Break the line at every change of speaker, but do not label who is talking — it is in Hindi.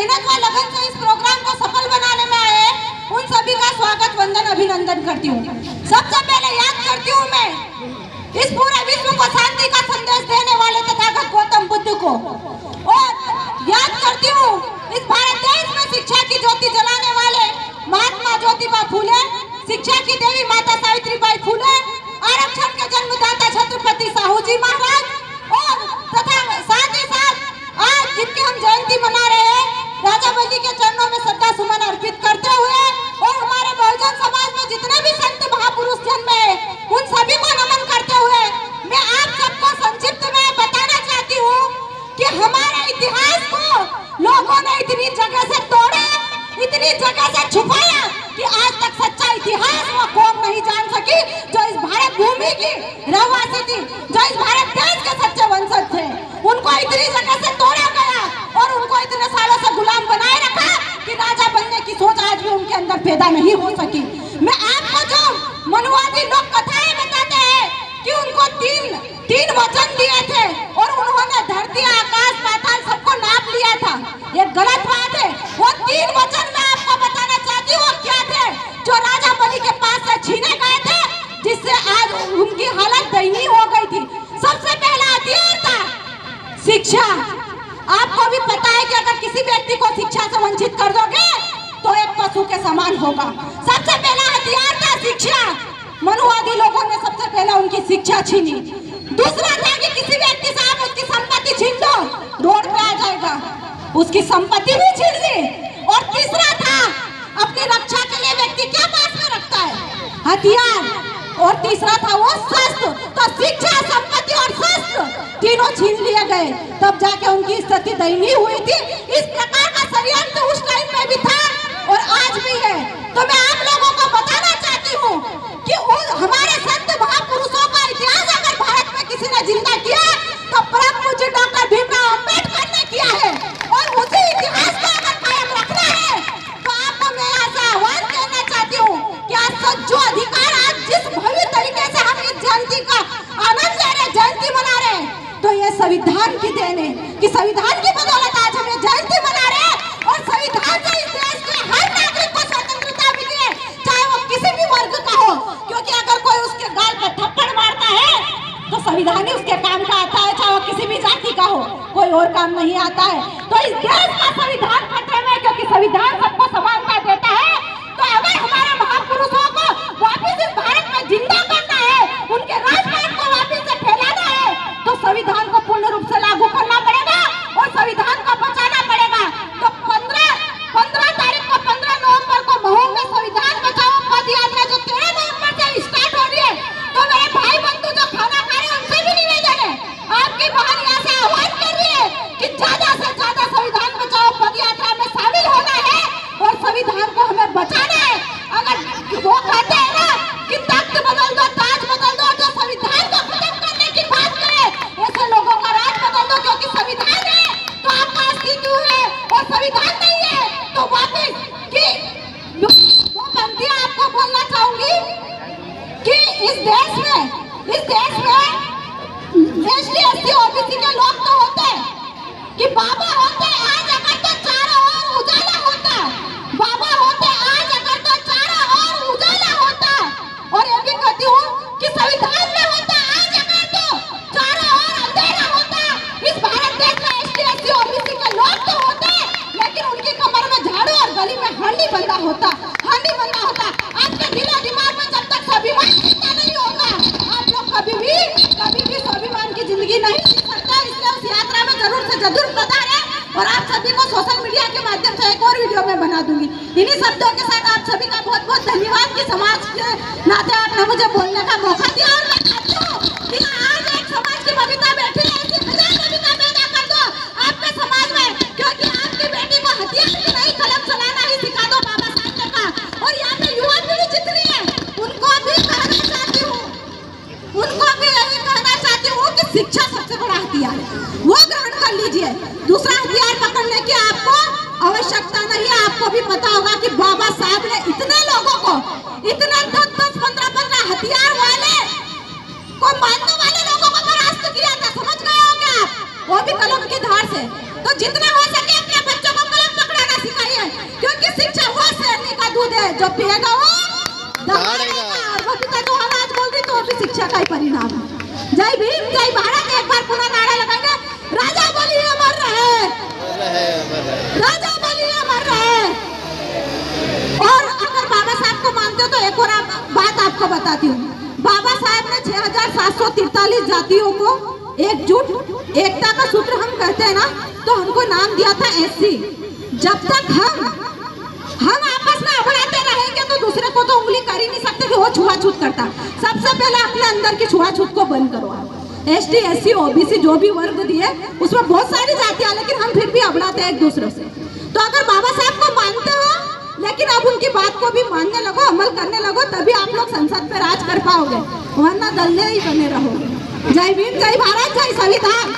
मेहनत व लगन से इस प्रोग्राम को सफल बनाने में आए उन सभी का स्वागत वंदन अभिनंदन करती हूँ। सबसे पहले याद करती हूँ मैं इस पूरे विश्व को शांति का संदेश देने वाले तथागत गौतम बुद्ध को, और याद करती हूँ इस भारत देश में शिक्षा की ज्योति जलाने वाले महात्मा ज्योतिबा फूले, शिक्षा की देवी माता सावित्रीबाई फूले, आरक्षण के जन्मदाता छत्रपति साहू जी महाराज, और तथा साथ ही साथ आज जिनकी हम जयंती मना रहे हैं राजा बलि के चरणों में श्रद्धा सुमन अर्पित करते हुए, और हमारे बहुजन समाज में जितने भी संत महापुरुष जन्मे हैं उन सभी को नमन करते हुए मैं आप सबको संक्षिप्त में बताना चाहती हूँ कि हमारे इतिहास को लोगों ने इतनी जगह से तोड़ा, इतनी जगह से छुपाया कि आज तक सच्चा इतिहास वो कौम नहीं जान सकी जो इस भारत भूमि की रहवासी थी, जो इस भारत देश के सच्चे वंशज थे। उनको इतनी जगह से तोड़ा गया और उनको इतने सालों से गुलाम बनाए रखा कि राजा बनने की सोच आज भी उनके अंदर पैदा नहीं हो सकी। मैं आपको जो मनुवादी लोक कथाएं बताते हैं कि उनको तीन वचन दिए थे और उन्होंने धरती आकाश पाताल सबको नाप लिया था, ये गलत बात है। वो 3 वचन मैं आपको बताना चाहती हूँ क्या थे जो राजा बलि के पास से छीने गए थे, जिससे आज उनकी हालत दयनीय हो गई थी। सबसे पहला हथियार था शिक्षा। आपको भी पता है कि अगर किसी व्यक्ति को शिक्षा से वंचित कर दोगे तो एक पशु के समान होगा। सबसे पहला हथियार था शिक्षा। मनुवादी लोगों ने सबसे पहले उनकी शिक्षा छीनी। दूसरा था कि किसी व्यक्ति से आप उसकी संपत्ति छीन लो, रोड पे आ जाएगा, उसकी संपत्ति भी छीन ली। और तीसरा था अपनी रक्षा के लिए व्यक्ति क्या पास में रखता है, हथियार। और तीसरा था वो शस्त्र। तो शिक्षा, संपत्ति और शस्त्र तीनों छीन लिए गए, तब जाके उनकी स्थिति दयनीय हुई थी। इस प्रकार का षड्यंत्र उस टाइम में भी था और आज भी है। तो मैं आप लोगों को बताना चाहती हूँ कि हमारे संत महापुरुषों का इतिहास अगर भारत में किसी ने जिंदा किया तो परम पूज्य डॉक्टर भीमराव अम्बेडकर ने किया है। और उसी इतिहास को अगर कायम रखना है तो आपको मैं यहाँ से आह्वान करना चाहती हूँ कि आज जो अधिकार आज जिस भव्य तरीके से हम इस जयंती का आनंद ले रहे, जयंती मना रहे हैं, तो ये संविधान की देन है कि संविधान की बदौलत आज हम ये जयंती मना रहे हैं। और संविधान से इस देश के हर नागरिक को स्वतंत्रता मिली है, चाहे वो किसी भी वर्ग का हो। क्योंकि अगर कोई उसके गाल पर थप्पड़ मारता है तो संविधान ही उसके काम का आता है, चाहे वो किसी भी जाति का हो, कोई और काम नहीं आता है। तो इस देश का संविधान खतरे में, क्योंकि संविधान सबको समानता देता है। तो अगर हमारे महापुरुषों को वापिस इस भारत में जिंदा करना है, उनके राजपाट को वापिस से फैलाना है, तो संविधान को पूर्ण रूप से लागू करना पड़ेगा और संविधान को बचाना पड़ेगा। तो 15 तारीख को 15 नवंबर को महू में संविधान बचाओ पद यात्रा जो 13 नवंबर से स्टार्ट हो रही है, तो मेरे भाई बंधु जो खाना खा रहे हैं उनसे भी निवेदन है, आपकी बहन यहाँ से आह्वान कर रही है कि ज्यादा से ज्यादा संविधान बचाओ पद यात्रा में शामिल होना है और संविधान को हमें बचाना है। अगर वो कहते हैं ना कि तख्त बदल दो, ताज बदल दो, जो संविधान को खत्म करने की बात करे, ऐसे लोगों का राज बदल दो। क्योंकि संविधान है तो आपका अस्तित्व है और संविधान नहीं है तो वापिस कि दो पंक्तियां आपको बोलना चाहूंगी कि इस देश में एसटी एससी ओबीसी के लोग तो होते हैं कि बाबा होते आज अगर तो चारों ओर उजाला होता, बाबा होते आज अगर तो चारों ओर उजाला होता। और ये भी कहती हूँ कि संविधान में होता आज अगर तो चारों ओर अंधेरा होता। इस भारत देश में एसटी एससी ओबीसी के लोग तो होते लेकिन उनकी कमर में झाड़ू और गली में हांडी बंधा होता। आपके दिलो दिमाग में जब तक स्वाभिमान नहीं होगा आप लोग कभी भी स्वाभिमान की जिंदगी नहीं जी सकता। इसलिए उस यात्रा में जरूर से जरूर पधार है। और आप सभी को सोशल मीडिया के माध्यम से एक और वीडियो में बना दूंगी। इन्हीं शब्दों के साथ आप सभी का बहुत बहुत धन्यवाद कि समाज के नाते आपने मुझे बोलने का मौका दिया। और मैं चाहती हूँ कि आज एक समाज की बबीता बैठी है, ऐसी 1000 बबीता पैदा कर दो आपके समाज में, क्योंकि आपकी बेटी को हथियार की नहीं कलम चलाना ही सिखा दो बाबा साहब ने कहा। और यहाँ पे युवा पीढ़ी जितनी है उनको भी कहना चाहती हूँ कि शिक्षा सबसे बड़ा हथियार है, वो ग्रहण कर लीजिए। दूसरा हथियार पकड़ने की आपको आवश्यकता नहीं है। आपको भी पता होगा कि बाबा साहब ने इतने लोगों को, इतने 10-10, 15-15 हथियार वाले को मारने वाले लोगों को परास्त किया था। समझ गए होंगे आप, वो भी कलम की धार से। तो जितना हो सके अपने बच्चों को कलम पकड़ा जो पिएगा वो दहाड़ेगा। और बबीता जो आज बोल रही तो अभी शिक्षा का ही परिणाम है। जय भीम जय भारत। एक बार पुनः नारा लगाएंगे, राजा बोलिए अमर रहे, राजा बोलिए अमर रहे। और अगर बाबा साहब को मानते हो तो एक और बात आपको बताती हूँ। बाबा साहब ने 6743 जातियों को एकजुट, एकता का सूत्र हम कहते हैं ना, तो हमको नाम दिया था एससी। जब तक हम आपस में अबड़ाते रहेंगे तो दूसरे को तो उंगली कर ही नहीं सकते कि वो छुआछूत करता। सबसे पहले अपने अंदर की छुआछूत को बंद करो आप। एसटी एससी ओबीसी जो भी वर्ग दिए उसमें बहुत सारी जातियां, लेकिन हम फिर भी अबड़ाते हैं एक दूसरे से। तो अगर बाबा साहब को मानते हो, लेकिन अब उनकी बात को भी मानने लगो, अमल करने लगो, तभी आप लोग संसद पे राज कर पाओगे, वरना दलने ही बने रहोगे। जय भीम जय भारत जय संविधान।